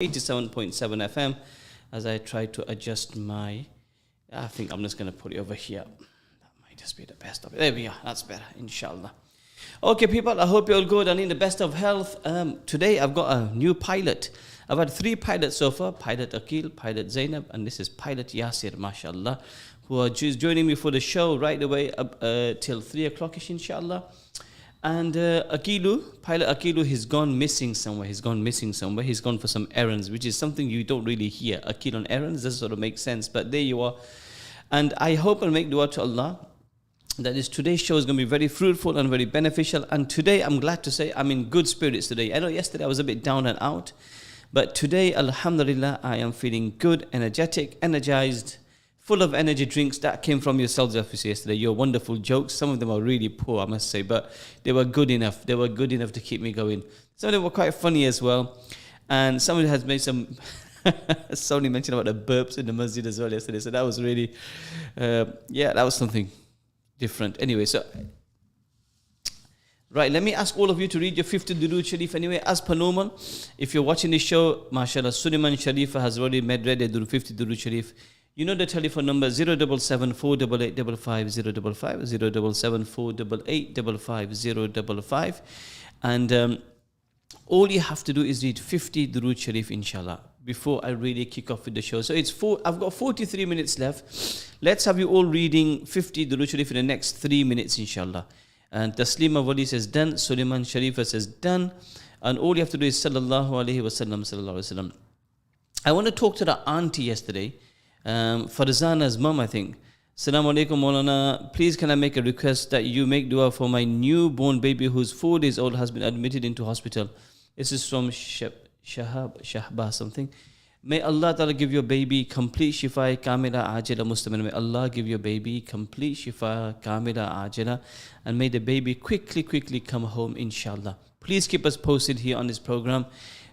87.7 FM as I try to adjust I think I'm just going to put it over here. That might just be the best of it. There we are. That's better, inshallah. Okay, people, I hope you're all good and in the best of health. Today I've got a new pilot. I've had 3 pilots so far. Pilot Akil, Pilot Zainab, and this is Pilot Yasir, mashallah, who are just joining me for the show right away till 3 o'clock-ish, inshallah. And Pilot Akilu, he's gone missing somewhere. He's gone for some errands, which is something you don't really hear. Akil on errands doesn't sort of make sense, but there you are. And I hope and make dua to Allah that today's show is going to be very fruitful and very beneficial. And today, I'm glad to say, I'm in good spirits today. I know yesterday I was a bit down and out, but today, alhamdulillah, I am feeling good, energetic, energized, full of energy drinks. That came from yourselves yesterday. Your wonderful jokes. Some of them are really poor, I must say, but they were good enough. They were good enough to keep me going. Some of them were quite funny as well. And somebody has made some... somebody mentioned about the burps in the masjid as well yesterday. So that was really... that was something different. Anyway, so... Right, let me ask all of you to read your 50 Durood Sharif anyway. As per normal, if you're watching this show, mashallah, Suleiman Sharifa has already read the 50 Durood Sharif. You know the telephone number 077 488 55055, 077 488 55055. And all you have to do is read 50 Durood Sharif, inshallah, before I really kick off with the show. So I've got 43 minutes left. Let's have you all reading 50 Durood Sharif in the next 3 minutes, inshallah. And Taslima Wali says done. Suleiman Sharifa says done. And all you have to do is sallallahu alayhi wa sallam. I want to talk to the auntie yesterday. Farzana's mum, I think. Assalamu alaikum, Maulana. Please, can I make a request that you make dua for my newborn baby who's 4 days old, has been admitted into hospital. This is from Shahba something. May Allah Ta'ala give your baby complete shifa kamila ajila mustamina. May Allah give your baby complete shifa kamila ajila. And may the baby quickly come home, inshallah. Please keep us posted here on this program.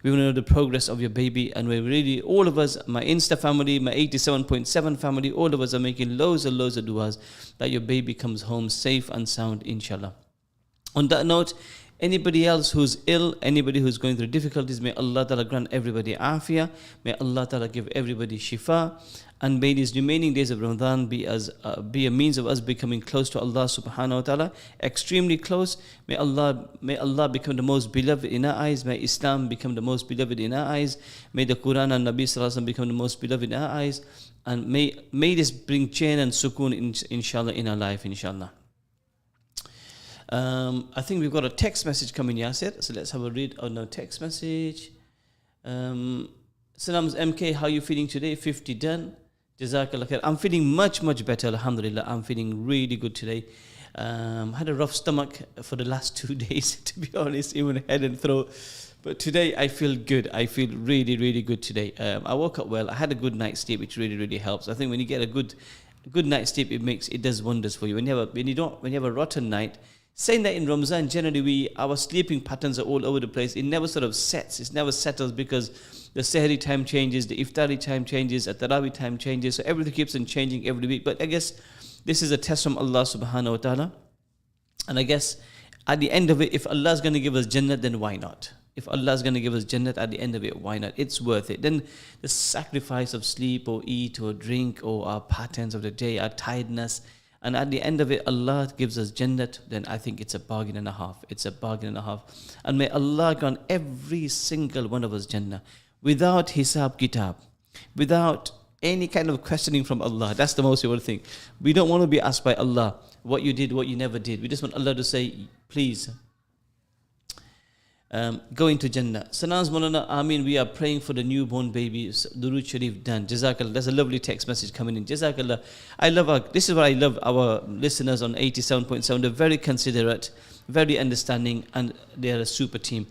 We want to know the progress of your baby, and we're really, all of us, my Insta family, my 87.7 family, all of us are making loads and loads of duas that your baby comes home safe and sound, inshallah. On that note, anybody else who's ill, anybody who's going through difficulties, may Allah Ta'ala grant everybody afiyah, may Allah Ta'ala give everybody shifa, and may these remaining days of Ramadan be a means of us becoming close to Allah subhanahu wa ta'ala, extremely close. May Allah become the most beloved in our eyes. May Islam become the most beloved in our eyes. May the Quran and Nabi sallallahu alaihi wasallam become the most beloved in our eyes. And may this bring chain and sukoon inshallah in our life, inshallah. I think we've got a text message coming, Yasir. So let's have a read on the text message. Salams MK, how are you feeling today? 50 done. Jazakallah khair. I'm feeling much better, alhamdulillah. I'm feeling really good today. Had a rough stomach for the last 2 days, to be honest, even head and throat. But today I feel good. I feel really good today. I woke up well. I had a good night's sleep, which really helps. I think when you get a good night's sleep, it does wonders for you. When you have a rotten night, saying that in Ramzan, generally our sleeping patterns are all over the place. It never sort of sets. It never settles because the Sehri time changes, the Iftari time changes, the Tarawih time changes. So everything keeps on changing every week. But I guess this is a test from Allah subhanahu wa ta'ala. And I guess at the end of it, if Allah is going to give us Jannat, then why not? If Allah is going to give us Jannat at the end of it, why not? It's worth it. Then the sacrifice of sleep or eat or drink or our patterns of the day, our tiredness, and at the end of it, Allah gives us Jannat, then I think it's a bargain and a half. It's a bargain and a half. And may Allah grant every single one of us Jannah, without hisab kitab, without any kind of questioning from Allah. That's the most important thing. We don't want to be asked by Allah what you did, what you never did. We just want Allah to say, please, go into Jannah. Sanaz Maulana, Ameen, we are praying for the newborn baby. Durood Sharif done. Jazakallah. There's a lovely text message coming in. Jazakallah. This is what I love our listeners on 87.7. They're very considerate, very understanding, and they're a super team.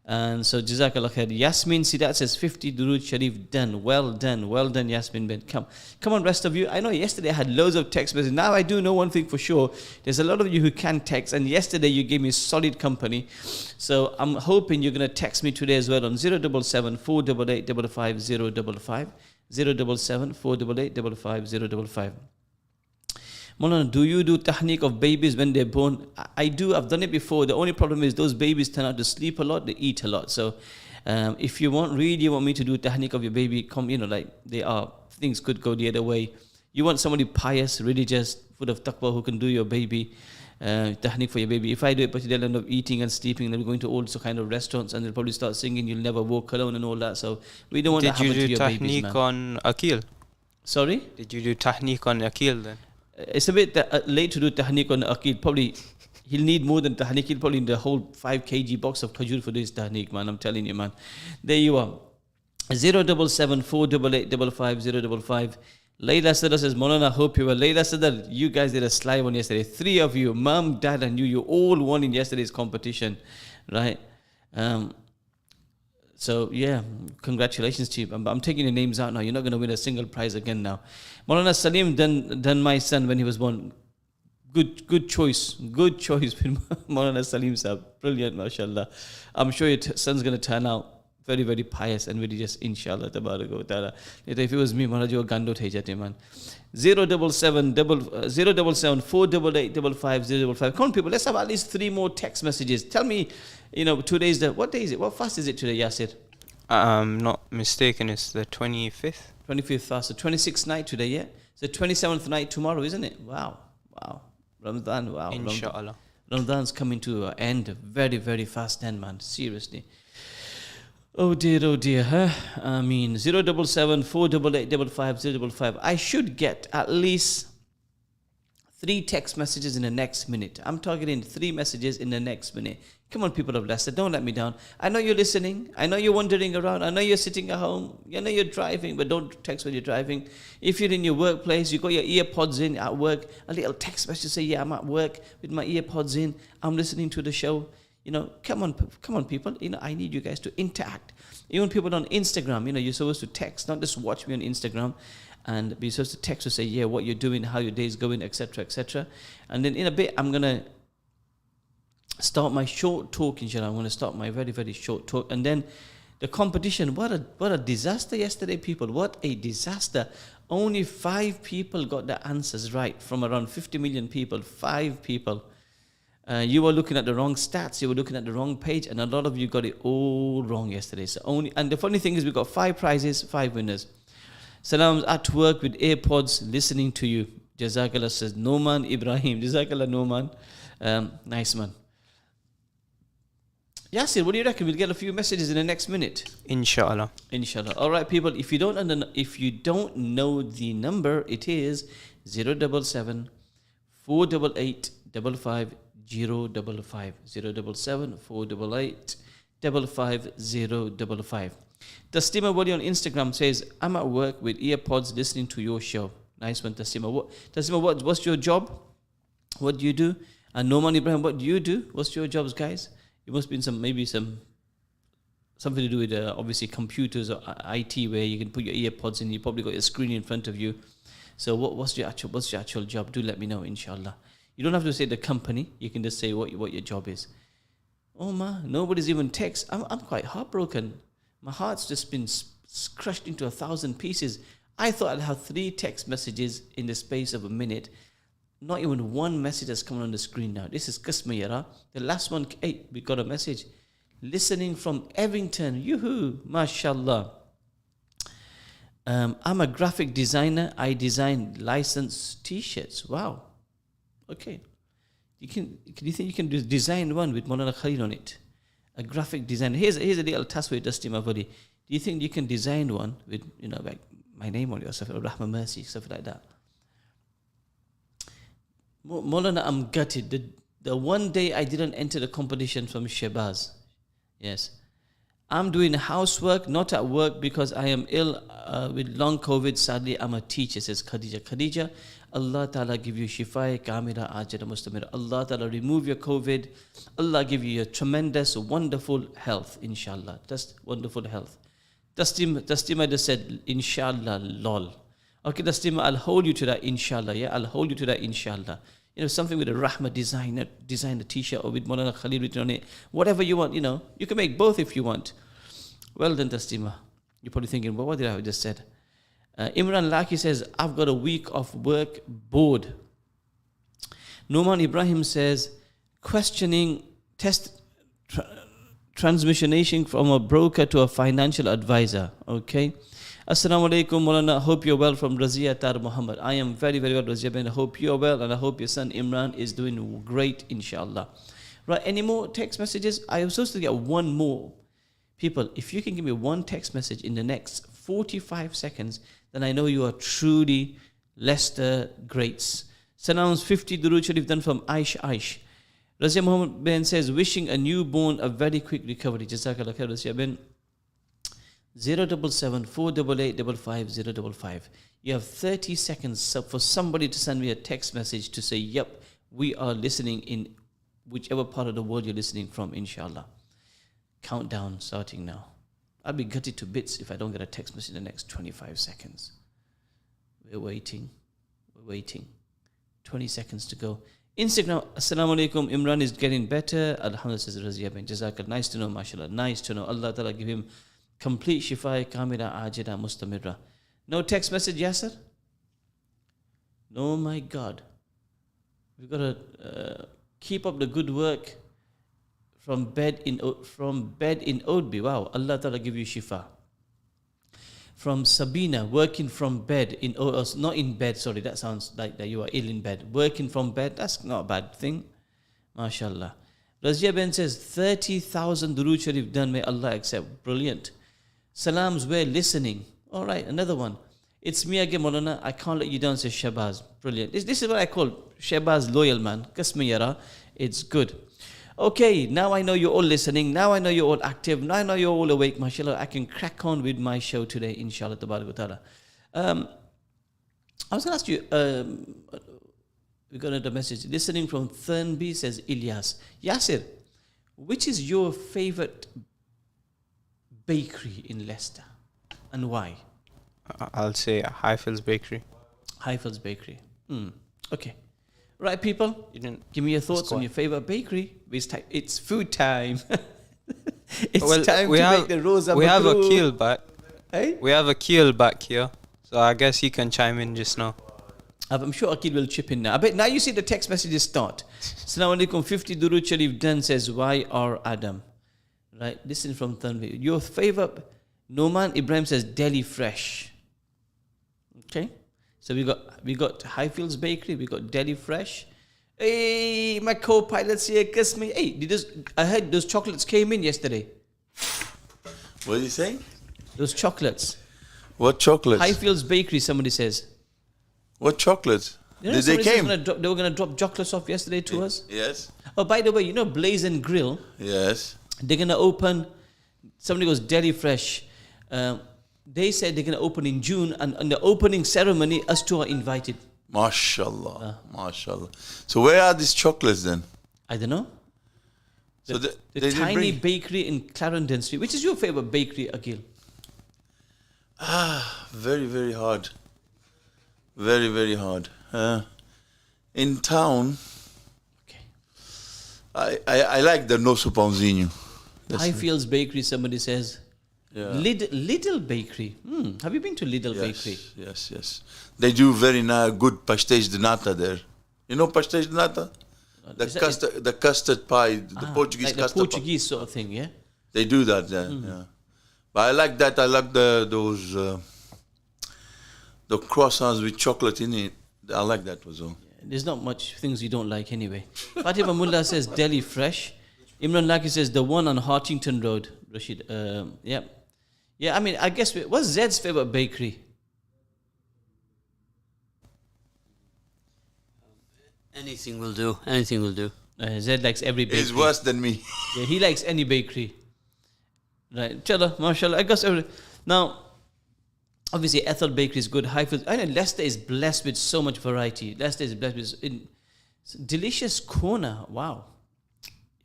And so Jazakallah khair. Yasmin Sidat says 50 Durood Sharif done. Well done Yasmin Ben. Come on, rest of you. I know yesterday I had loads of text messages. Now I do know one thing for sure. There's a lot of you who can text, and yesterday you gave me solid company. So I'm hoping you're going to text me today as well on 077 488 55055, 077 488 55055. Maulana, do you do tahniq of babies when they're born? I do. I've done it before. The only problem is those babies turn out to sleep a lot, they eat a lot. So If you want me to do tahniq of your baby, come, there are things could go the other way. You want somebody pious, religious, full of taqwa who can do your baby, tahniq for your baby. If I do it, but they'll end up eating and sleeping, and they're going to all sorts of kind of restaurants, and they'll probably start singing, "You'll never walk alone" and all that. So we don't want that to happen to your babies, man. Did you do tahniq on Akil? Sorry? Did you do tahniq on Akil then? It's a bit late to do tahniq on Akil. Probably he'll need more than tahniq. He'll probably need the whole 5 kg box of khajur for this tahniq, man. I'm telling you, man. There you are. 077 488 55055. Layla Sadar says, Maulana, hope you were. Layla Sadar, you guys did a sly one yesterday. 3 of you, mom, dad, and you all won in yesterday's competition, right? So, yeah, congratulations to you. I'm taking your names out now. You're not going to win a single prize again now. Maulana Salim done my son when he was born. Good choice. Good choice with Maulana Salim sahab. Brilliant, mashallah. I'm sure your son's going to turn out very, very pious and religious, inshallah, tabarak wa ta'ala. If it was me, Maharaj, you gando thai jate, man. 077 488 55055. Come on, people, let's have at least 3 more text messages. Tell me, today's what day is it? What fast is it today, Yasir? I'm not mistaken, it's the 25th. 25th fast, so 26th night today, yeah? So 27th night tomorrow, isn't it? Wow. Ramadan, wow. Inshallah. Ramadan's coming to an end, very, very fast end, man. Seriously. Oh dear, huh? I mean, 077 488 55055. I should get at least 3 text messages in the next minute. I'm targeting 3 messages in the next minute. Come on, people of Leicester, don't let me down. I know you're listening. I know you're wandering around. I know you're sitting at home. I know you're driving, but don't text when you're driving. If you're in your workplace, you got your earpods in at work, a little text message say, yeah, I'm at work with my earpods in. I'm listening to the show. Come on, people. I need you guys to interact. Even people on Instagram, you're supposed to text, not just watch me on Instagram, and be supposed to text to say, yeah, what you're doing, how your day's going, etc., etc. And then in a bit, I'm gonna start my short talk, inshallah. I'm gonna start my very, very short talk, and then the competition. What a disaster yesterday, people. What a disaster. Only 5 people got the answers right from around 50 million people. 5 people. You were looking at the wrong stats, you were looking at the wrong page, and a lot of you got it all wrong yesterday. And the funny thing is, we got 5 prizes, 5 winners. Salam's at work with AirPods, listening to you. Jazakallah, says Noman Ibrahim. Jazakallah, Noman. Nice, man. Yasir, what do you reckon? We'll get a few messages in the next minute. Inshallah. All right, people. If you don't know the number, it is 077 488 55055. 077 488 55055. Taslima Wali on Instagram says, I'm at work with earpods listening to your show. Nice one, Taslima. What's your job? What do you do? And Noman Ibrahim, what do you do? What's your jobs, guys? It must be something to do with obviously computers or IT, where you can put your earpods in. You probably got your screen in front of you. So what's your actual job? Do let me know, inshallah. You don't have to say the company. You can just say what your job is. Oh man, nobody's even text. I'm quite heartbroken. My heart's just been crushed into 1,000 pieces. I thought I'd have 3 text messages in the space of a minute. Not even 1 message has come on the screen now. This is Qisma Yara. The last one, hey, we got a message. Listening from Evington. Yoo-hoo, mashallah. I'm a graphic designer. I design licensed t-shirts. Wow. Okay. Do you think you can design one with Maulana Khalil on it? A graphic design. Here's a little task for you, Dusty Mavodi. Do you think you can design one with, like my name on it or something, or Rahma Mercy, stuff like that? Maulana, I'm gutted. The one day I didn't enter the competition from Shebaz. Yes. I'm doing housework, not at work, because I am ill with long COVID. Sadly, I'm a teacher, says Khadija. Khadija, Allah Ta'ala give you shifai kamila ajala mustamira. Allah Ta'ala remove your COVID. Allah give you a tremendous, wonderful health, inshallah. Just wonderful health. Tastima just said, inshallah, lol. Okay, Tastima, I'll hold you to that, inshallah. Yeah, I'll hold you to that, inshallah. Something with a Rahma design a t-shirt, or with Maulana Khalil written on it. Whatever you want, You can make both if you want. Well done, Tastima. You're probably thinking, well, what did I just said? Imran Laki says, I've got a week of work, bored. Noman Ibrahim says, questioning transmissionation from a broker to a financial advisor. Okay. Assalamu alaikum, Maulana. Hope you're well from Razia Tar Muhammad. I am very, very well, Razia Ben. I hope you're well and I hope your son Imran is doing great, inshallah. Right, any more text messages? I am supposed to get one more. People, if you can give me one text message in the next 45 seconds, then I know you are truly Leicester greats. Salams 50 Durood Sharif done from Aish. Razia Muhammad Ben says, wishing a newborn a very quick recovery. Jazakallah khair, Razia Ben. 077 488 55055. You have 30 seconds for somebody to send me a text message to say, yep, we are listening in whichever part of the world you're listening from, inshallah. Countdown starting now. I'll be gutted to bits if I don't get a text message in the next 25 seconds. We're waiting. 20 seconds to go. Instagram, Assalamu alaikum. Imran is getting better. Alhamdulillah, says Razia bin Jazakallah. Nice to know, mashallah. Nice to know. Allah Ta'ala give him complete shifa, kamila, ajida, mustamirra. No text message, Yasser? Oh my God. We've got to keep up the good work from bed in Oadby. Wow, Allah Ta'ala give you shifa. From Sabina, working from bed in not in bed, sorry, that sounds like that you are ill in bed. Working from bed, that's not a bad thing. MashaAllah. Razia Ben says 30,000 Durood Sharif done, may Allah accept. Brilliant. Salams, we're listening. All right, another one. It's me again, Maulana. I can't let you down, says Shabazz. Brilliant. This is what I call Shabazz loyal man. Kasmi yara. It's good. Okay, now I know you're all listening. Now I know you're all active. Now I know you're all awake. MashaAllah, I can crack on with my show today, inshallah. Ta'ala. I was going to ask you, we got another message. Listening from Thurnby, says Ilyas. Yasir, which is your favorite bakery in Leicester and why? I'll say Highfields Bakery. Highfields Bakery. Okay. Right, people, give me your thoughts on your favorite bakery. It's food time. It's time to make the Rosa We have a Keel back. Hey? We have a Keel back here. So I guess he can chime in just now. I'm sure Akil will chip in now. I bet now you see the text messages start. Assalamu alaikum. 50 Durood Sharif done, says Y.R. Adam. Right, listen from Tanvi. Your favorite, Noman Ibrahim says Delhi Fresh. Okay. So we got Highfields Bakery, we got Delhi Fresh. Hey, my co-pilots here, kiss me. Hey, I heard those chocolates came in yesterday. What are you saying? Those chocolates. What chocolates? Highfields Bakery, somebody says. What chocolates? You know, They came. They were going to drop chocolates off yesterday to us. Yes. Oh, by the way, you know Blaze and Grill? Yes. They're going to open, somebody goes Delhi Fresh. They said they're going to open in June, and on the opening ceremony, us two are invited. MashaAllah. MashaAllah. So where are these chocolates then? I don't know. So The they tiny bakery in Clarendon Street. Which is your favorite bakery, Akil? Very, very hard. Very, very hard. In town, Okay. I like the Nosso Pãozinho. Highfields Bakery, somebody says. Yeah. Lidl Bakery. Have you been to Lidl Bakery? Yes. They do very good pastéis de nata there. You know pastéis de nata? The custard pie, the Portuguese like custard the Portuguese sort of thing, yeah? They do that, yeah. But I like that. I like those the croissants with chocolate in it. I like that as well. There's not much things you don't like anyway. Fatima Mullah says Delhi Fresh. Imran Laki says the one on Hartington Road. Rashid, yeah. Yeah, I mean, I guess, what's Zed's favorite bakery? Anything will do. Anything will do. Zed likes every bakery. He's worse than me. Yeah, he likes any bakery. Right. Chala, mashallah. I guess now, obviously, Ethel Bakery is good. Highfields. I know Leicester is blessed with so much variety. Leicester is blessed with delicious corner. Wow.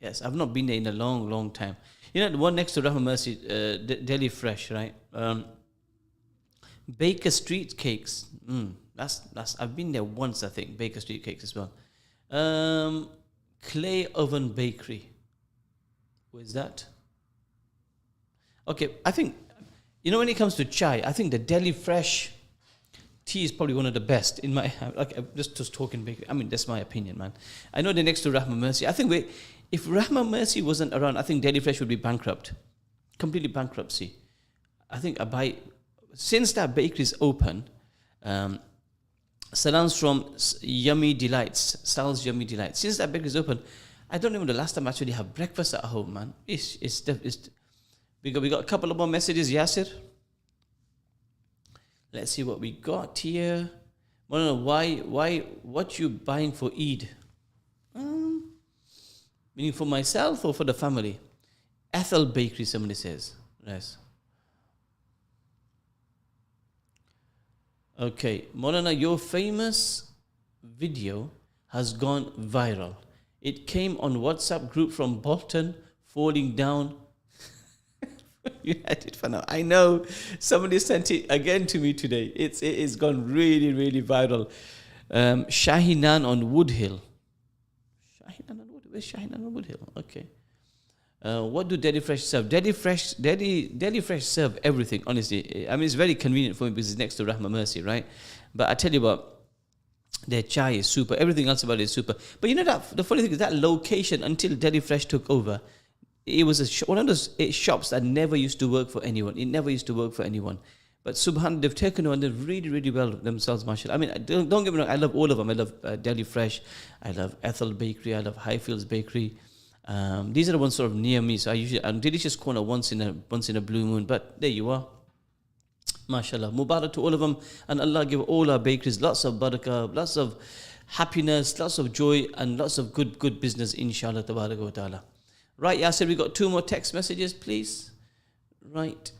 Yes, I've not been there in a long, long time. You know, the one next to Rahma Mercy, Delhi Fresh, right? Baker Street Cakes. That's. I've been there once, I think. Baker Street Cakes as well. Clay Oven Bakery. Where's that? Okay, I think, you know, when it comes to chai, I think the Delhi Fresh tea is probably one of the best in my, like, just talking bakery. I mean, that's my opinion, man. I know they're next to Rahma Mercy. I think if Rahma Mercy wasn't around, I think Delhi Fresh would be bankrupt. Completely bankruptcy. I think since that bakery is open, salams from Yummy Delights, Sal's Yummy Delights. Since that bakery is open, I don't remember the last time I actually have breakfast at home, man. We got a couple of more messages, Yasir. Let's see what we got here. Well, what you buying for Eid? Meaning for myself or for the family? Ethel Bakery, somebody says. Yes. Okay, Maulana, your famous video has gone viral. It came on WhatsApp group from Bolton, falling down. You had it for now. I know somebody sent it again to me today. It is gone really, really viral. Shahinan on Wood Hill. Where's Shahinan on Wood Hill? Okay. What do Delhi Fresh serve? Delhi Fresh serve everything, honestly. I mean, it's very convenient for me because it's next to Rahma Mercy, right? But I tell you what, their chai is super. Everything else about it is super. But you know that the funny thing is that location, until Delhi Fresh took over, it was one of those shops that never used to work for anyone. It never used to work for anyone. But subhanAllah, they've taken on, they're really, really well themselves, mashallah. I mean, don't get me wrong, I love all of them. I love Delhi Fresh, I love Ethel Bakery, I love Highfields Bakery. These are the ones sort of near me. So I'm Delicious Corner once in a blue moon. But there you are. MashaAllah. Mubarak to all of them. And Allah give all our bakeries lots of barakah, lots of happiness, lots of joy, and lots of good business, inshallah, tabaraka wa ta'ala. Right, Yasir, we got 2 more text messages, please. Right.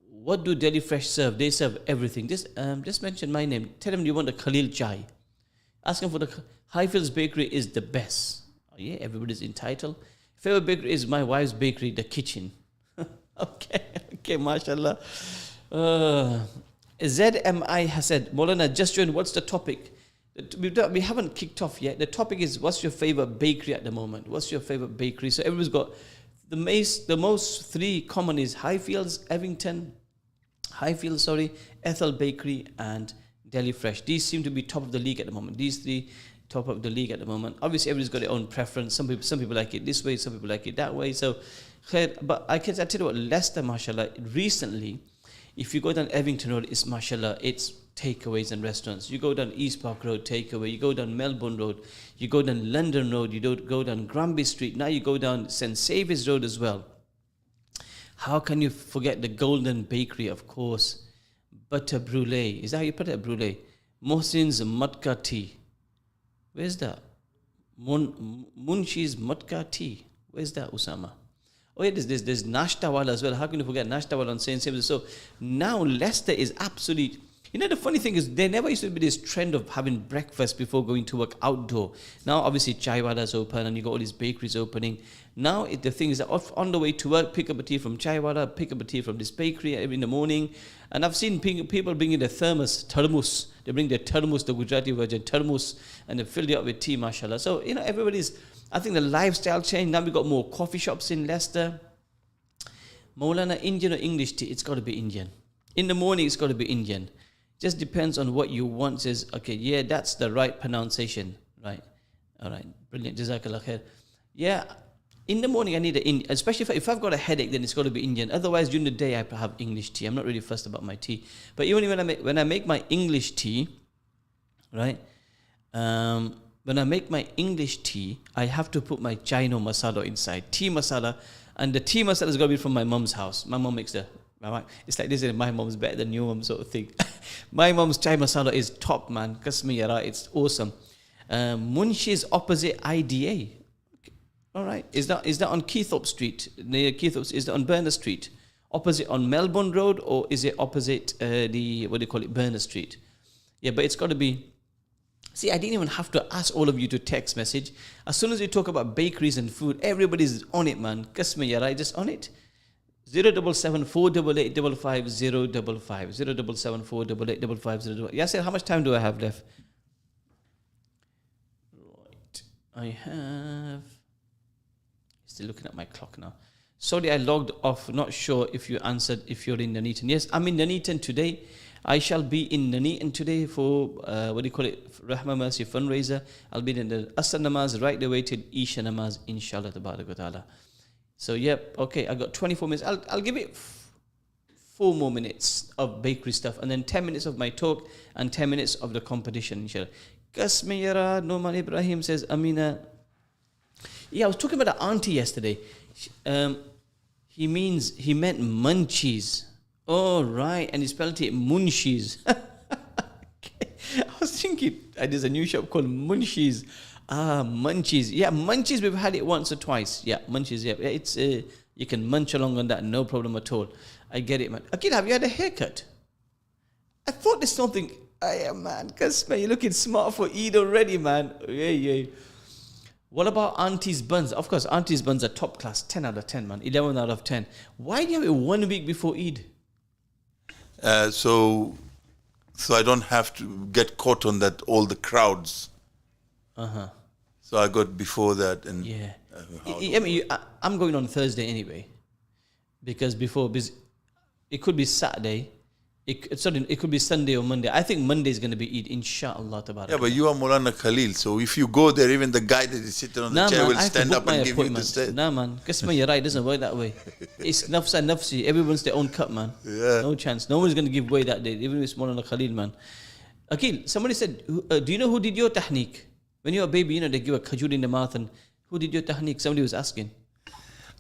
What do Delhi Fresh serve? They serve everything. Just mention my name. Tell them you want the Khalil chai. Ask them for the Highfields Bakery is the best. Oh, yeah, everybody's entitled. Favorite bakery is my wife's bakery, The Kitchen. Okay, mashallah. ZMI has said, Maulana, just joined. What's the topic? We haven't kicked off yet. The topic is, what's your favorite bakery at the moment? What's your favorite bakery? So everybody's got the most 3 common is Highfields, Ethel Bakery, and Delhi Fresh. These seem to be top of the league at the moment. These 3 top of the league at the moment. Obviously, everybody's got their own preference. Some people like it this way, some people like it that way. So, but I tell you what, Leicester, mashallah, recently, if you go down Evington Road, it's mashallah, it's takeaways and restaurants. You go down East Park Road, takeaway. You go down Melbourne Road. You go down London Road. You go down Granby Street. Now you go down St. Saviour's Road as well. How can you forget the Golden Bakery, of course? Butter Brulee. Is that how you put it? Brulee. Mohsin's Matka Tea. Where's that? Munshi's Matka Tea. Where's that, Usama? Oh yeah, there's Nashtawala as well. How can you forget Nashtawala on St. Saviour's? So now Leicester is absolute. You know, the funny thing is, there never used to be this trend of having breakfast before going to work outdoor. Now, obviously, Chaiwala's open and you got all these bakeries opening. Now, the thing is that on the way to work, pick up a tea from Chaiwala, pick up a tea from this bakery in the morning. And I've seen people bringing their thermos. They bring their thermos, the Gujarati version, thermos, and they fill it up with tea, mashallah. So, you know, I think the lifestyle changed. Now we've got more coffee shops in Leicester. Maulana, Indian or English tea? It's got to be Indian. In the morning, it's got to be Indian. Just depends on what you want. Says, okay, yeah, that's the right pronunciation. Right. All right. Brilliant. Jazakallah khair. Yeah. In the morning, I need Indian. Especially if I've got a headache, then it's got to be Indian. Otherwise, during the day, I have English tea. I'm not really fussed about my tea. But even when I make my English tea, right? When I make my English tea, I have to put my Chino masala inside. Tea masala. And the tea masala is going to be from my mom's house. My mom makes it's like this, my mom's better than your mom sort of thing. My mom's chai masala is top, man. Kasmi yara, it's awesome. Munshi's opposite IDA. Okay. All right. Is that on Keithorpe Street? Near Keithorpe, is that on Burner Street? Opposite on Melbourne Road, or is it opposite Burner Street? Yeah, but it's got to be. See, I didn't even have to ask all of you to text message. As soon as you talk about bakeries and food, everybody's on it, man. Kasmi yara, just on it. 077 488 55055 077 488 55055. Yasir, how much time do I have left? Right. I have. Still looking at my clock now. Sorry, I logged off. Not sure if you answered if you're in Nuneaton. Yes, I'm in Nuneaton today. I shall be in Nuneaton today for, what do you call it, Rahma Mercy fundraiser. I'll be in the Asr namaz right the way till Isha namaz, inshallah, tabarak wa ta'ala. So, yep, okay, I got 24 minutes. I'll give it 4 more minutes of bakery stuff, and then 10 minutes of my talk, and 10 minutes of the competition, inshallah. Kasmiyara Noman Ibrahim says, Amina. Yeah, I was talking about an auntie yesterday. He meant munchies. Oh, right. And he spelled it munchies. Okay. I was thinking, there's a new shop called Munchies. Munchies. Yeah, Munchies, we've had it once or twice. Yeah, Munchies, yeah. It's, you can munch along on that, no problem at all. I get it, man. Akil, have you had a haircut? I thought there's something. Man, because, man, you're looking smart for Eid already, man. Yeah. What about Auntie's buns? Of course, Auntie's buns are top class. 10 out of 10, man. 11 out of 10. Why do you have it 1 week before Eid? So I don't have to get caught on that, all the crowds. Uh-huh. So I got before that. And Yeah. I'm going on Thursday anyway. Because it could be Saturday. It could be Sunday or Monday. I think Monday is going to be Eid, inshallah. Yeah, but you are Maulana Khalil, so if you go there, even the guy that is sitting on the chair will stand up and give you the stairs. Nah, man. Qisma, you're right. It doesn't work that way. It's nafsa nafsi. Everyone's their own cup, man. Yeah. No chance. No one's going to give way that day, even if it's Maulana Khalil, man. Akil, somebody said, do you know who did your tahniq? When you're a baby, they give a khajur in the mouth. And who did your tahniq? Somebody was asking.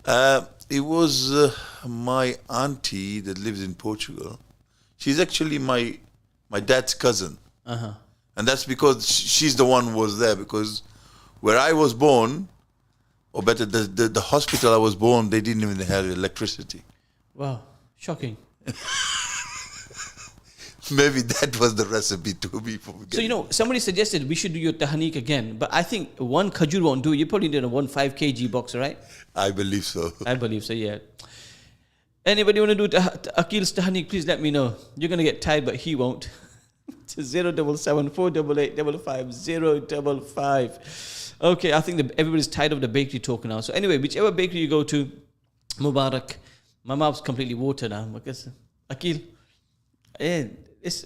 It was my auntie that lives in Portugal. She's actually my dad's cousin. Uh-huh. And that's because she's the one who was there. Because where I was born, or better, the hospital I was born, they didn't even have electricity. Wow. Shocking. Maybe that was the recipe to me for getting. So, somebody suggested we should do your tahniq again. But I think one khajur won't do. You probably need a 5 kg box, right? I believe so. I believe so, yeah. Anybody want to do Akil's tahniq, please let me know. You're going to get tired, but he won't. It's 077 488 055. Okay, I think everybody's tired of the bakery talk now. So anyway, whichever bakery you go to, Mubarak. My mouth's completely water now. Because Akil,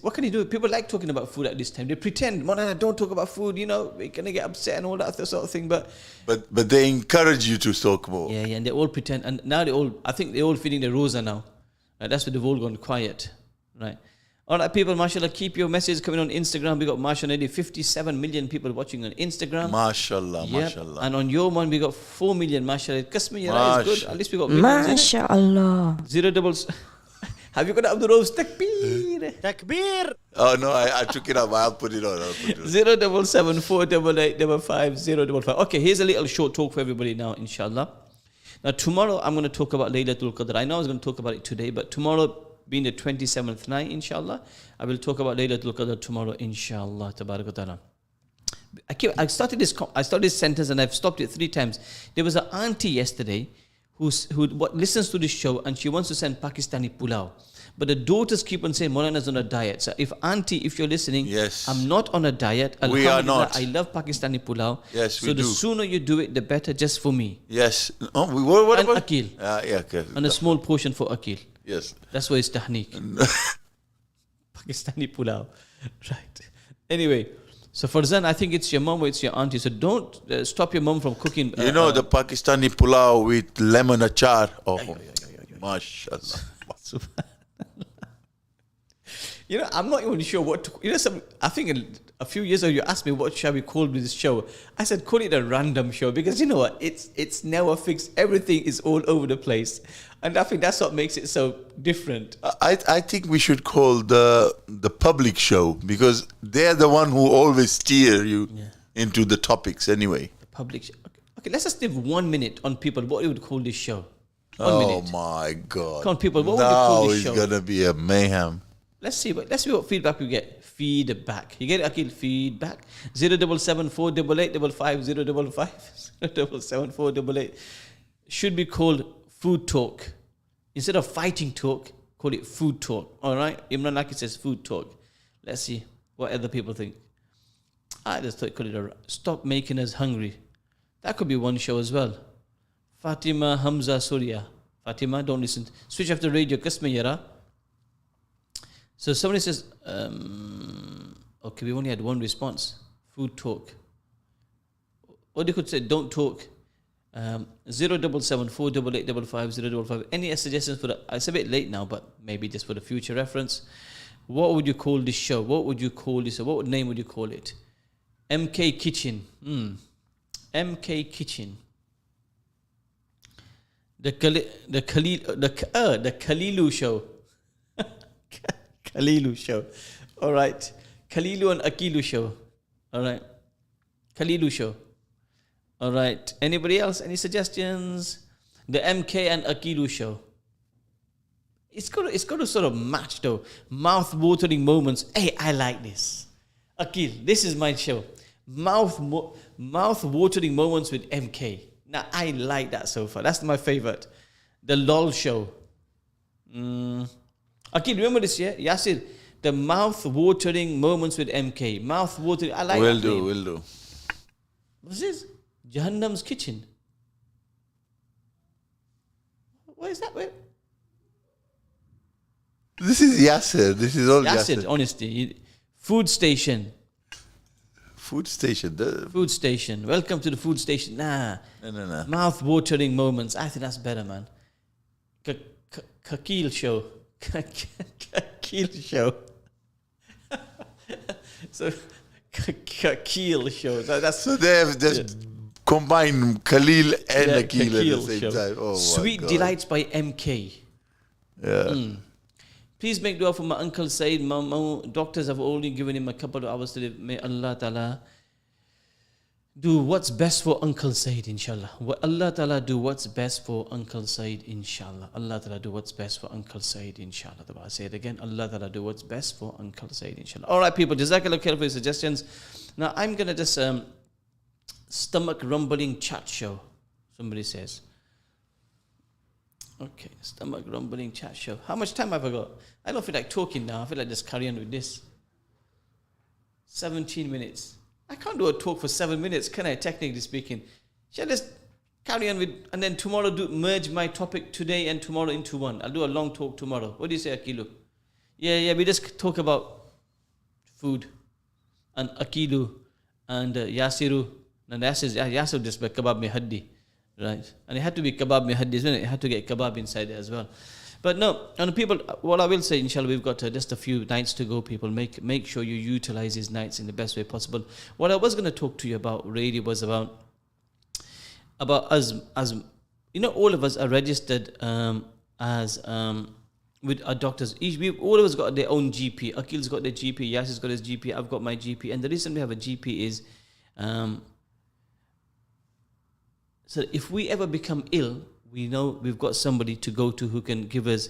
what can you do? People like talking about food at this time. They pretend, Monana, don't talk about food, we're going to get upset and all that sort of thing. But they encourage you to talk more. Yeah, and they all pretend. And now I think they're all feeding the rosa now. Right, that's why they've all gone quiet. Right. All right, people, mashallah, keep your messages coming on Instagram. We got, mashallah, nearly 57 million people watching on Instagram. Mashallah, Yep. mashallah. And on your one, we got 4 million, mashallah. Kasmi, is good. At least we got MashaAllah. 0 Have you got Abdul Rauf Takbir? Takbir. Oh, no, I took it up. I'll put it on. 077 488 55055. Okay, here's a little short talk for everybody now, inshallah. Now, tomorrow I'm going to talk about Laylatul Qadr. I know I was going to talk about it today, but tomorrow, being the 27th night, inshallah, I will talk about Laylatul Qadr tomorrow, inshallah. Tabarak ta'ala. I started this sentence and I've stopped it 3 times. There was an auntie yesterday who listens to this show and she wants to send Pakistani pulao. But the daughters keep on saying, Maulana's on a diet. So if you're listening, yes, I'm not on a diet. We are not. I love Pakistani pulao. Yes, we do. So the sooner you do it, the better, just for me. Yes. Oh, what and about Akil. Yeah, okay. And a small portion for Akil. Yes. That's why it's tahniq. Pakistani pulao. Right. Anyway, so Farzan, I think it's your mom or it's your auntie. So don't stop your mom from cooking. The Pakistani pulao with lemon achar. Oh, mashallah. I'm not even sure what to... I think a few years ago you asked me what shall we call this show. I said call it a random show because you know what? It's never fixed. Everything is all over the place. And I think that's what makes it so different. I think we should call the public show because they're the one who always steer you into the topics anyway. The public show. Okay, let's just give 1 minute on people what you would call this show. 1 minute. Oh my God. Come on, people, what would you call this show? Now it's going to be a mayhem. Let's see what feedback we get. Feedback. You get it, Akil? Feedback. 077 488 55055. 077 488. Should be called food talk. Instead of fighting talk, call it food talk. All right? Imran Laki says food talk. Let's see what other people think. I just thought call it stop making us hungry. That could be one show as well. Fatima Hamza Surya. Fatima, don't listen. Switch off the radio. Kasma yara. So somebody says, okay, we only had one response. Food talk. Or they could say, don't talk. 077 488 055. Any suggestions for the? It's a bit late now, but maybe just for the future reference. What would you call this show? What would you call this? What name would you call it? MK Kitchen. MK Kitchen. The Khalilu show. Khalilu show. All right. Khalilu and Akilu show. All right. Khalilu show. All right. Anybody else? Any suggestions? The MK and Akilu show. It's got to sort of match though. Mouth-watering moments. Hey, I like this. Akil, this is my show. Mouth-watering moments with MK. Now, I like that so far. That's my favorite. The LOL show. Akil, remember this, yeah? Yasir, the mouth-watering moments with MK. Mouth-watering. I like that name. Will do. What's this? Jahannam's Kitchen. What is that? Where? This is Yasser. This is all Yasir, Yasser. honestly. Food station. Food station. Food station. Welcome to the food station. Nah. No. Mouth-watering moments. I think that's better, man. Kakil show. Kakil show. So, Kakil show. So they have just combined Khalil and Akil at the Kakil same show. time. Oh, my Sweet God. Delights by MK. Yeah. Please make dua for my uncle Said. Doctors have only given him a couple of hours to live. May Allah Ta'ala do what's best for Uncle Said, inshallah. Allah Ta'ala do what's best for Uncle Said, inshallah. Allah Ta'ala do what's best for Uncle Said, inshallah. I say it again. Allah Ta'ala do what's best for Uncle Said, inshallah. All right, people. Jazakallah khair for your suggestions. Now, I'm going to just stomach rumbling chat show, somebody says. Okay, stomach rumbling chat show. How much time have I got? I don't feel like talking now. I feel like just carry on with this. 17 minutes. I can't do a talk for 7 minutes, can I, technically speaking? Shall I just carry on with, and then tomorrow merge my topic today and tomorrow into one? I'll do a long talk tomorrow. What do you say, Akilu? Yeah, we just talk about food and Akilu and Yasiru. And Yasir just by kebab me haddi. Right, and it had to be kebab me haddi, isn't it? It had to get kebab inside it as well. But no, and people, what I will say, inshallah, we've got just a few nights to go, people. Make sure you utilize these nights in the best way possible. What I was going to talk to you about really was about us, as you know, all of us are registered as with our doctors. All of us got their own GP. Akil's got their GP, Yasir's got his GP, I've got my GP. And the reason we have a GP is so if we ever become ill, we know we've got somebody to go to who can give us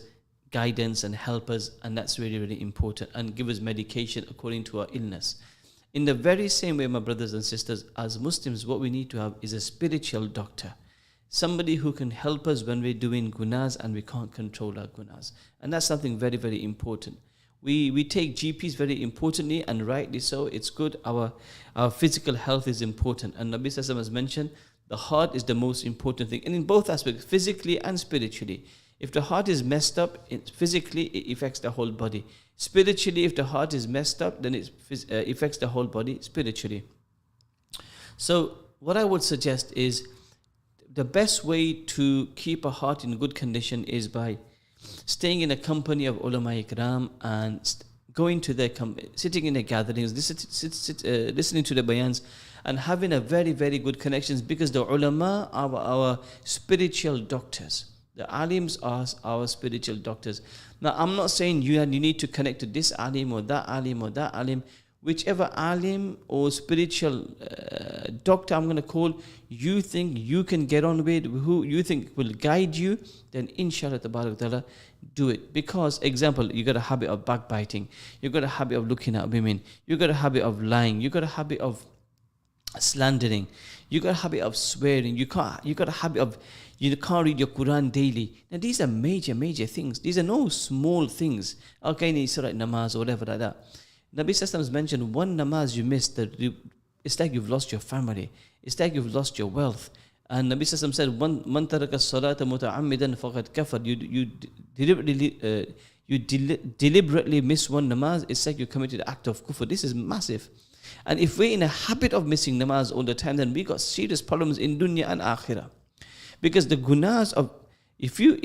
guidance and help us, and that's really, really important, and give us medication according to our illness. In the very same way, my brothers and sisters, as Muslims, what we need to have is a spiritual doctor, somebody who can help us when we're doing gunas and we can't control our gunas. And that's something very, very important. We take GPs very importantly, and rightly so. It's good. Our physical health is important. And Nabi Sallallahu Alaihi Wasallam has mentioned the heart is the most important thing, and in both aspects, physically and spiritually. If the heart is messed up, physically it affects the whole body. Spiritually, if the heart is messed up, then it affects the whole body spiritually. So what I would suggest is the best way to keep a heart in good condition is by staying in a company of ulama ikram and going to their sitting in their gatherings, listening to the bayans, and having a very, very good connections, because the ulama are our spiritual doctors. The alims are our spiritual doctors. Now, I'm not saying you need to connect to this alim or that alim or that alim. Whichever alim or spiritual doctor I'm going to call, you think you can get on with, who you think will guide you, then inshallah ta'ala, do it. Because, example, you got a habit of backbiting, you got a habit of looking at women, you got a habit of lying, you got a habit of slandering, you got a habit of swearing, you got a habit of you can't read your Quran daily. Now these are major things. These are no small things. Okay, it's like namaz or whatever like that. Nabi Sallallahu has mentioned one namaz you missed, it's like you've lost your family. It's like you've lost your wealth. And Nabi Sallallahu said, "Man taraka as-salata muta'ammidan faqad kafar." You deliberately you deliberately miss one namaz, it's like you committed an act of kufr. This is massive. And if we're in a habit of missing namaz all the time, then we got serious problems in dunya and akhirah. Because the gunas of, if you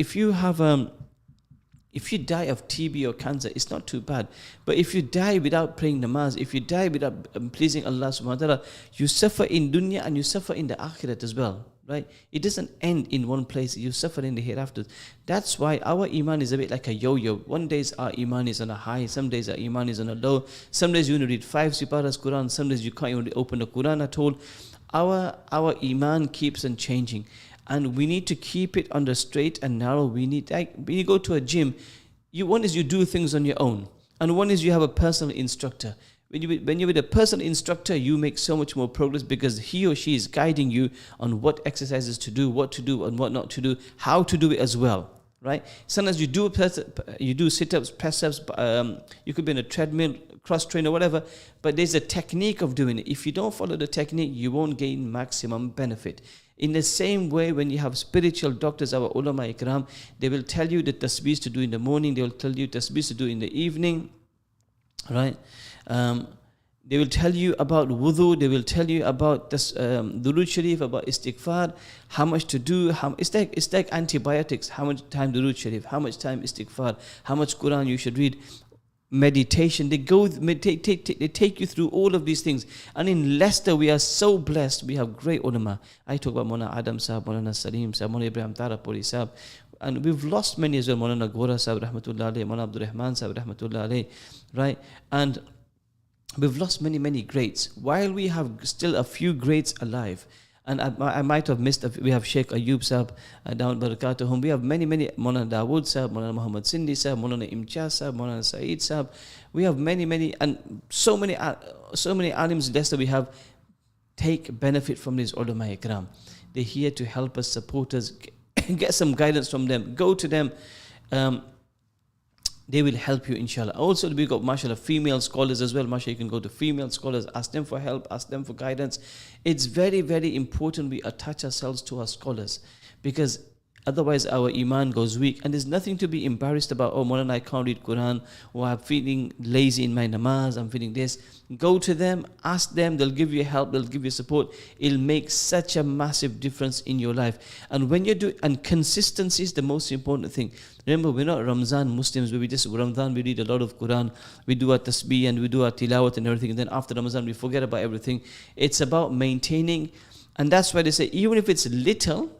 die of TB or cancer, it's not too bad. But if you die without praying namaz, if you die without pleasing Allah subhanahu wa ta'ala, you suffer in dunya and you suffer in the akhirat as well. Right? It doesn't end in one place. You suffer in the hereafter. That's why our iman is a bit like a yo-yo. One days our iman is on a high. Some days our iman is on a low. Some days you want to read 5 siparas Quran. Some days you can't even open the Quran at all. Our iman keeps on changing. And we need to keep it on the straight and narrow. We need, like, when you go to a gym, one is you do things on your own. And one is you have a personal instructor. When you're with a personal instructor, you make so much more progress because he or she is guiding you on what exercises to do, what to do, and what not to do, how to do it as well, right? Sometimes you do sit-ups, press-ups, you could be in a treadmill, cross-train or whatever, but there's a technique of doing it. If you don't follow the technique, you won't gain maximum benefit. In the same way, when you have spiritual doctors, our ulama ikram, they will tell you the tasbihs to do in the morning, they will tell you tasbihs to do in the evening, right? They will tell you about wudu, they will tell you about this durood sharif, about istighfar, how much to do. It's like antibiotics. How much time durood sharif, how much time istighfar, how much Quran you should read, meditation. They take you through all of these things. And in Leicester, we are so blessed. We have great ulama. I talk about Mona Adam Sahab, Mona Salim Sahab, Mona Ibrahim Tarapuri Sahab. And we've lost many as well. Mona Gora Sahab, Rahmatullah alayhi, Mona Abdul Rahman Sahab, Rahmatullah alayhi, right? And we've lost many, many greats. While we have still a few greats alive, and I might have missed, we have Sheikh Ayub Sahab down Barakatuhum. We have many, Mona Dawood Sahab, Mona Muhammad Sindhi Sahab, Mona Imtiaz Sahab, Mona Saeed Sahab. We have many, and so many alims Leicester we have. Take benefit from these ulama ikram. They're here to help us, support us, get some guidance from them. Go to them. They will help you, inshallah. Also, we got, mashallah, female scholars as well. Mashallah, you can go to female scholars, ask them for help, ask them for guidance. It's very, very important we attach ourselves to our scholars, because otherwise our iman goes weak. And there's nothing to be embarrassed about. Oh, Maulana, I can't read Quran, or I'm feeling lazy in my namaz, I'm feeling this. Go to them, ask them, they'll give you help, they'll give you support. It'll make such a massive difference in your life. And when you do, and consistency is the most important thing. Remember, we're not Ramzan Muslims where we just, Ramadan we read a lot of Quran, we do our tasbih and we do our tilawat and everything, and then after Ramadan we forget about everything. It's about maintaining, and that's why they say, even if it's little,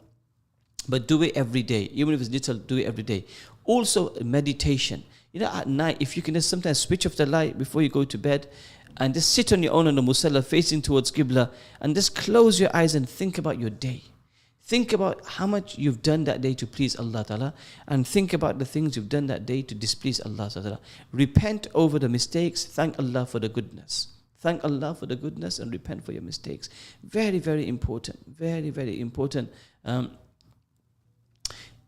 but do it every day. Even if it's little, do it every day. Also, meditation. You know, at night, if you can just sometimes switch off the light before you go to bed and just sit on your own on the musalla facing towards Qibla and just close your eyes and think about your day. Think about how much you've done that day to please Allah Ta'ala, and think about the things you've done that day to displease Allah Ta'ala. Repent over the mistakes. Thank Allah for the goodness. Thank Allah for the goodness and repent for your mistakes. Very, very important. Very, very important.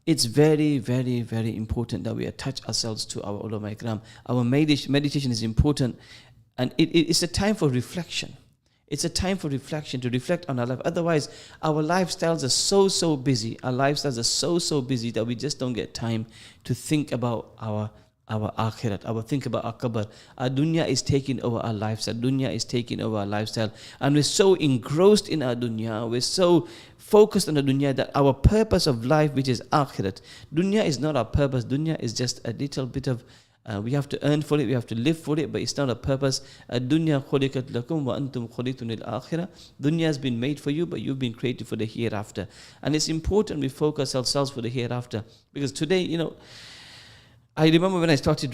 It's very, very, very important that we attach ourselves to our ulama ikram. Our meditation is important, and it's a time for reflection. It's a time for reflection, to reflect on our life. Otherwise, our lifestyles are so busy. Our lifestyles are so busy that we just don't get time to think about our akhirat, think about our qabr. Our dunya is taking over our lifestyle. Dunya is taking over our lifestyle. And we're so engrossed in our dunya, we're so focused on the dunya that our purpose of life, which is akhirat, dunya is not our purpose. Dunya is just a little bit of, we have to earn for it, we have to live for it, but it's not a purpose. Dunya khuliqat lakum wa antum khuliqtun lil akhirah. Dunya has been made for you, but you've been created for the hereafter. And it's important we focus ourselves for the hereafter. Because today, you know, I remember when I started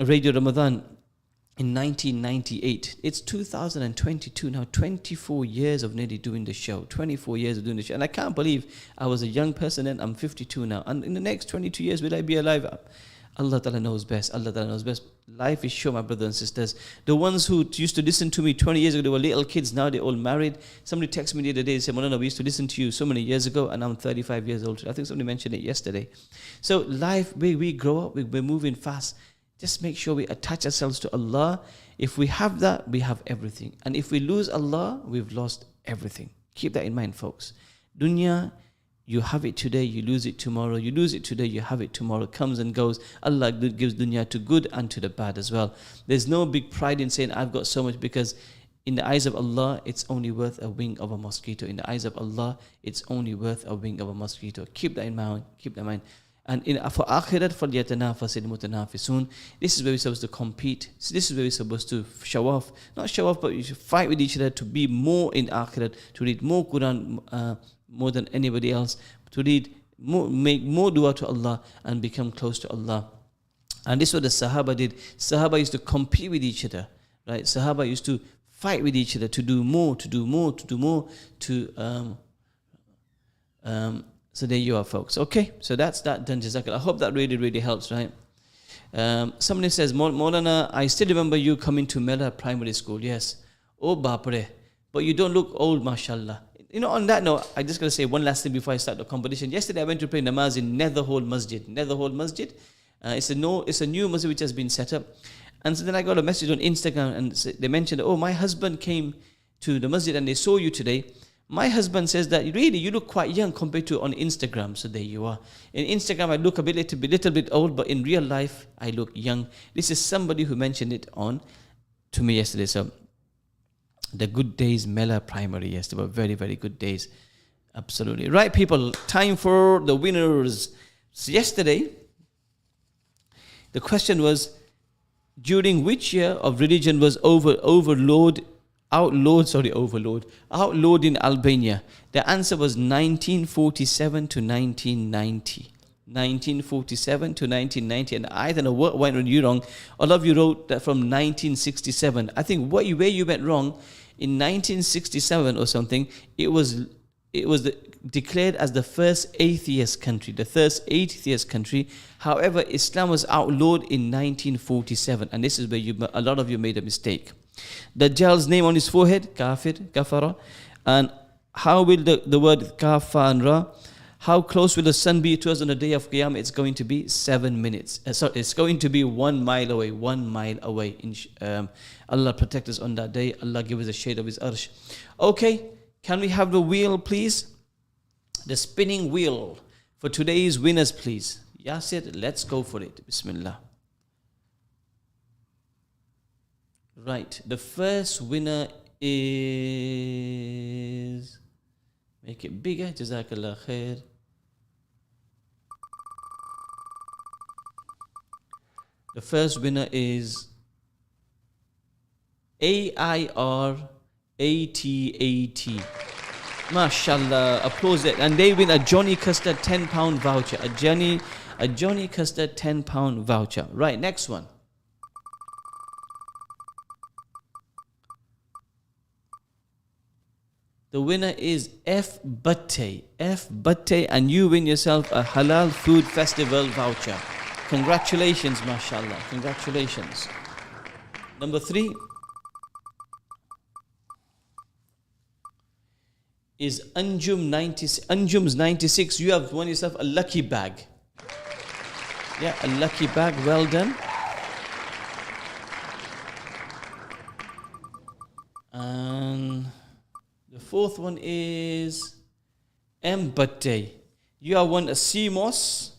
Radio Ramadan in 1998. It's 2022 now, 24 years of nearly doing the show. 24 years of doing the show. And I can't believe I was a young person then, I'm 52 now. And in the next 22 years, will I be alive? Allah Ta'ala knows best. Allah Ta'ala knows best. Life is sure, my brothers and sisters. The ones who used to listen to me 20 years ago, they were little kids, now they're all married. Somebody texted me the other day and said, Maulana, we used to listen to you so many years ago, and I'm 35 years old. I think somebody mentioned it yesterday. So life, we grow up, we're moving fast. Just make sure we attach ourselves to Allah. If we have that, we have everything. And if we lose Allah, we've lost everything. Keep that in mind, folks. Dunya You have it today, you lose it tomorrow. You lose it today, you have it tomorrow. Comes and goes. Allah gives dunya to good and to the bad as well. There's no big pride in saying I've got so much, because in the eyes of Allah, it's only worth a wing of a mosquito. In the eyes of Allah, it's only worth a wing of a mosquito. Keep that in mind. Keep that in mind. And for akhirat, فَلْيَتَنَافَسِ الْمُتَنَافِسُونَ. This is where we're supposed to compete. So this is where we're supposed to show off. Not show off, but you should fight with each other to be more in akhirat, to read more Quran more than anybody else, to read more, make more dua to Allah and become close to Allah. And this is what the Sahaba did. Sahaba used to compete with each other, right? Sahaba used to fight with each other to do more, to do more, to do more, so there you are, folks. Okay, so that's that done. Jazakallah. I hope that really helps, right? Somebody says, Maulana, I still remember you coming to Mela Primary School. Yes. Oh, bapre. But you don't look old, mashallah. You know, on that note, I just got to say one last thing before I start the competition. Yesterday, I went to pray namaz in Netherhall Masjid. Netherhall Masjid. It's a new masjid which has been set up. And so then I got a message on Instagram, and they mentioned, oh, my husband came to the masjid and they saw you today. My husband says that really you look quite young compared to on Instagram. So there you are. In Instagram, I look a little bit old, but in real life, I look young. This is somebody who mentioned it to me yesterday. So the good days, Mela Primary, yes, they were very good days. Absolutely. Right, people, time for the winners. So yesterday, the question was, during which year of religion was outlawed in Albania? The answer was 1947 to 1990. 1947 to 1990. And I don't know what went wrong. All of you wrote that from 1967. I think where you went wrong, in 1967 or something, it was declared as the first atheist country. However, Islam was outlawed in 1947. And this is where a lot of you made a mistake. Dajjal's name on his forehead, kafir, kafara. And how will the word kafara, how close will the sun be to us on the day of Qiyamah? It's going to be 7 minutes. It's going to be 1 mile away. 1 mile away. Allah protect us on that day. Allah give us a shade of His arsh. Okay, can we have the wheel, please? The spinning wheel for today's winners, please. Yasir, let's go for it. Bismillah. Right, the first winner is... Make it bigger. Jazakallah khair. The first winner is AIR80AT. MashaAllah. Applause it. And they win a Johnny Custard £10 voucher. A Johnny Custard £10 voucher. Right, next one. The winner is F. Batte. F. Batte, and you win yourself a Halal Food Festival voucher. Congratulations, mashallah. Congratulations. Number 3 is Anjum's 96. You have won yourself a lucky bag. Yeah, a lucky bag. Well done. And the fourth one is M. Batte. You have won a CMOS.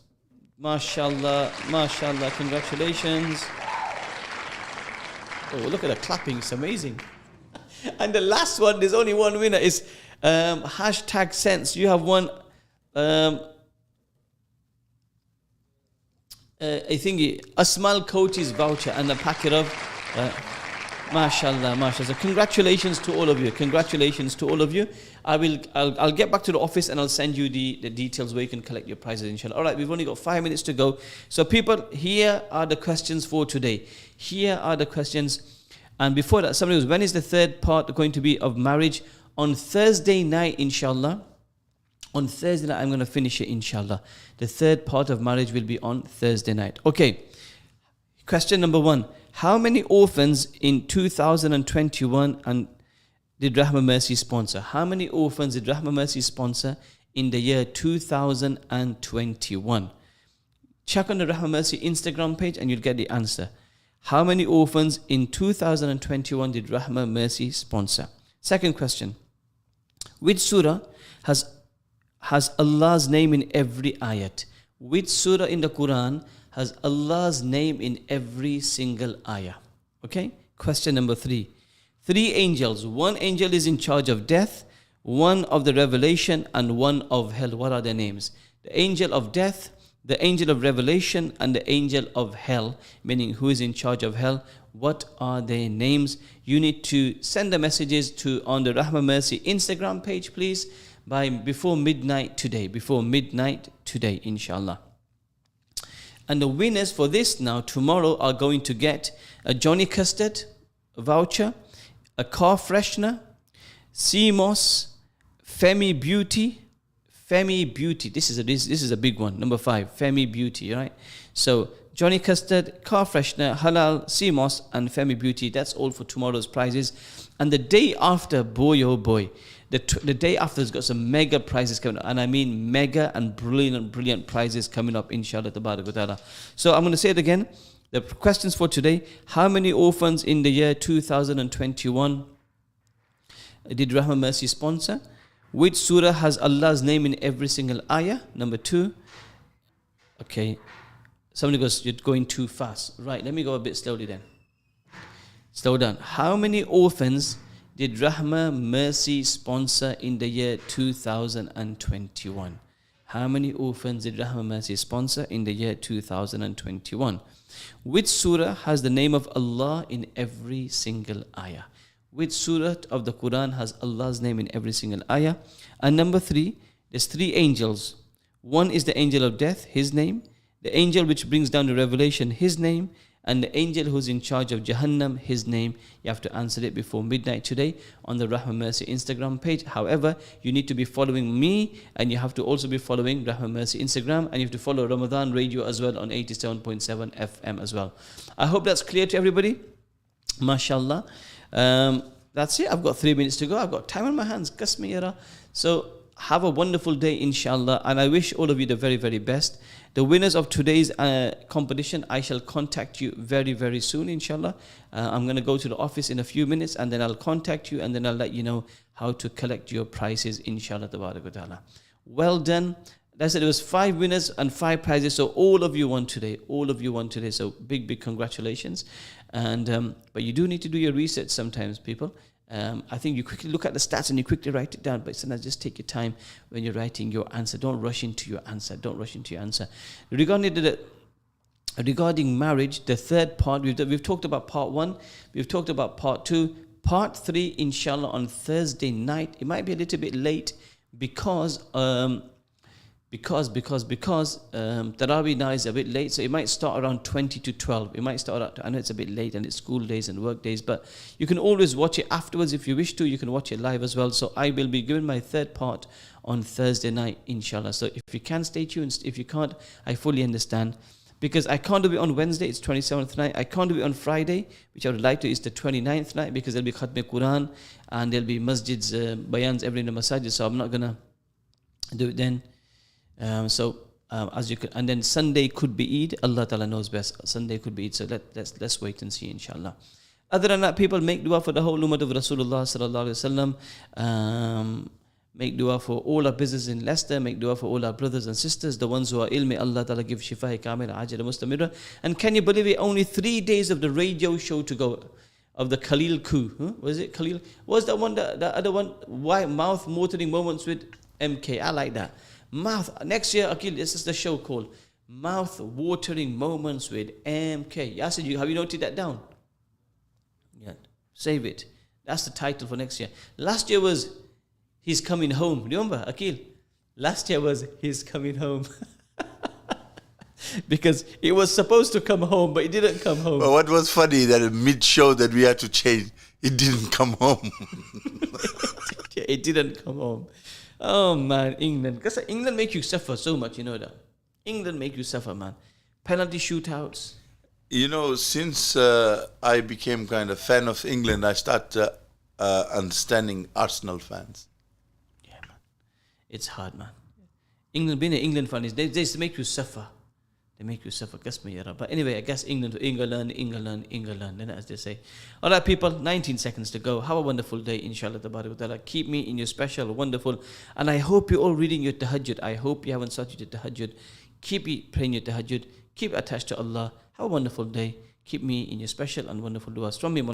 MashaAllah, MashaAllah, congratulations. Oh, look at the clapping, it's amazing. And the last one, there's only one winner, is hashtag sense. You have won, I think, Asmal Coach's voucher and a packet of... MashaAllah, MashaAllah. So congratulations to all of you. Congratulations to all of you. I'll get back to the office and I'll send you the details where you can collect your prizes, inshallah. All right, we've only got 5 minutes to go. So people, here are the questions for today. Here are the questions. And before that, somebody was, when is the third part going to be of marriage? On Thursday night, inshallah. On Thursday night, I'm going to finish it, inshallah. The third part of marriage will be on Thursday night. Okay. Question number 1. How many orphans in 2021 and did Rahma Mercy sponsor? How many orphans did Rahma Mercy sponsor in the year 2021? Check on the Rahma Mercy Instagram page and you'll get the answer. How many orphans in 2021 did Rahma Mercy sponsor? Second question. Which surah has has Allah's name in every ayat? Which surah in the Quran has Allah's name in every single ayah? Okay? Question number 3. 3 angels. 1 angel is in charge of death, 1 of the revelation, and 1 of hell. What are their names? The angel of death, the angel of revelation, and the angel of hell, meaning who is in charge of hell. What are their names? You need to send the messages to on the Rahmah Mercy Instagram page, please, by before midnight today. Before midnight today, inshallah. And the winners for this now, tomorrow, are going to get a Johnny Custard voucher, a car freshener, CMOS, Femi Beauty. Femi Beauty. This is a big one. Number 5, Femi Beauty, right? So Johnny Custard, car freshener, halal, CMOS, and Femi Beauty. That's all for tomorrow's prizes. And the day after, boy oh boy, the day after has got some mega prizes coming up. And I mean mega and brilliant prizes coming up, inshallah ta'ala. So I'm going to say it again. The questions for today: how many orphans in the year 2021 did Rahmah Mercy sponsor? Which surah has Allah's name in every single ayah? Number 2. Okay. Somebody goes, you're going too fast. Right, let me go a bit slowly then. Slow down. How many orphans did Rahmah Mercy sponsor in the year 2021? How many orphans did Rahmah Mercy sponsor in the year 2021? Which surah has the name of Allah in every single ayah? Which surah of the Quran has Allah's name in every single ayah? And number 3, there's 3 angels. 1 is the angel of death, his name. The angel which brings down the revelation, his name. And the angel who's in charge of Jahannam, his name. You have to answer it before midnight today on the Rahmah Mercy Instagram page. However, you need to be following me, and you have to also be following Rahmah Mercy Instagram, and you have to follow Ramadan Radio as well on 87.7 FM as well. I hope that's clear to everybody. MashaAllah. That's it. I've got 3 minutes to go. I've got time on my hands. Kasmiyara. So have a wonderful day, inshallah. And I wish all of you the very, very best. The winners of today's competition, I shall contact you very, very soon, inshallah. I'm going to go to the office in a few minutes, and then I'll contact you, and then I'll let you know how to collect your prizes, inshallah. Well done. That's it. There was 5 winners and 5 prizes. So all of you won today. All of you won today. So big congratulations. And but you do need to do your research sometimes, people. I think you quickly look at the stats and you quickly write it down, but sometimes just take your time when you're writing your answer. Don't rush into your answer. Regarding marriage, the third part, we've talked about part 1, we've talked about part 2, part 3, inshallah, on Thursday night. It might be a little bit late because Taraweeh now is a bit late, so it might start around 20 to 12. It might start out, I know it's a bit late and it's school days and work days, but you can always watch it afterwards if you wish to. You can watch it live as well. So I will be giving my third part on Thursday night, inshallah. So if you can, stay tuned. If you can't, I fully understand, because I can't do it on Wednesday, it's 27th night. I can't do it on Friday, which I would like to, is the 29th night, because there'll be Khatm Quran and there'll be masjids, bayans every in the masajid, so I'm not going to do it then. As you can, and then Sunday could be Eid. Allah Ta'ala knows best. Sunday could be Eid. So let's wait and see, inshallah. Other than that, people, make dua for the whole ummah of Rasulullah sallallahu alaihi wasallam. Make dua for all our business in Leicester. Make dua for all our brothers and sisters, the ones who are ill. May Allah Ta'ala give shifa kamila ajala mustamira. And can you believe it? Only 3 days of the radio show to go, of the Khalil coup. Was it Khalil? Was that one? The other one? Why mouth watering moments with MK? I like that. Next year, Akil, this is the show called Mouth Watering Moments with MK. Yasir, have you noted that down? Yeah, save it. That's the title for next year. Last year was He's Coming Home. Remember, Akil? Last year was He's Coming Home. Because it was supposed to come home, but it didn't come home. But what was funny, that mid-show that we had to change, it didn't come home. It didn't come home. Oh man, England. Because England make you suffer so much, you know that. England make you suffer, man. Penalty shootouts. You know, since I became kind of fan of England, I started understanding Arsenal fans. Yeah, man. It's hard, man. England, being an England fan, they just make you suffer. They make you suffer qasma ya Rab. But anyway, I guess England, then as they say. All right, people, 19 seconds to go. Have a wonderful day, inshallah. Ta'ala. Keep me in your special, wonderful. And I hope you're all reading your tahajjud. I hope you haven't started your tahajjud. Keep praying your tahajjud. Keep attached to Allah. Have a wonderful day. Keep me in your special and wonderful du'as. From me,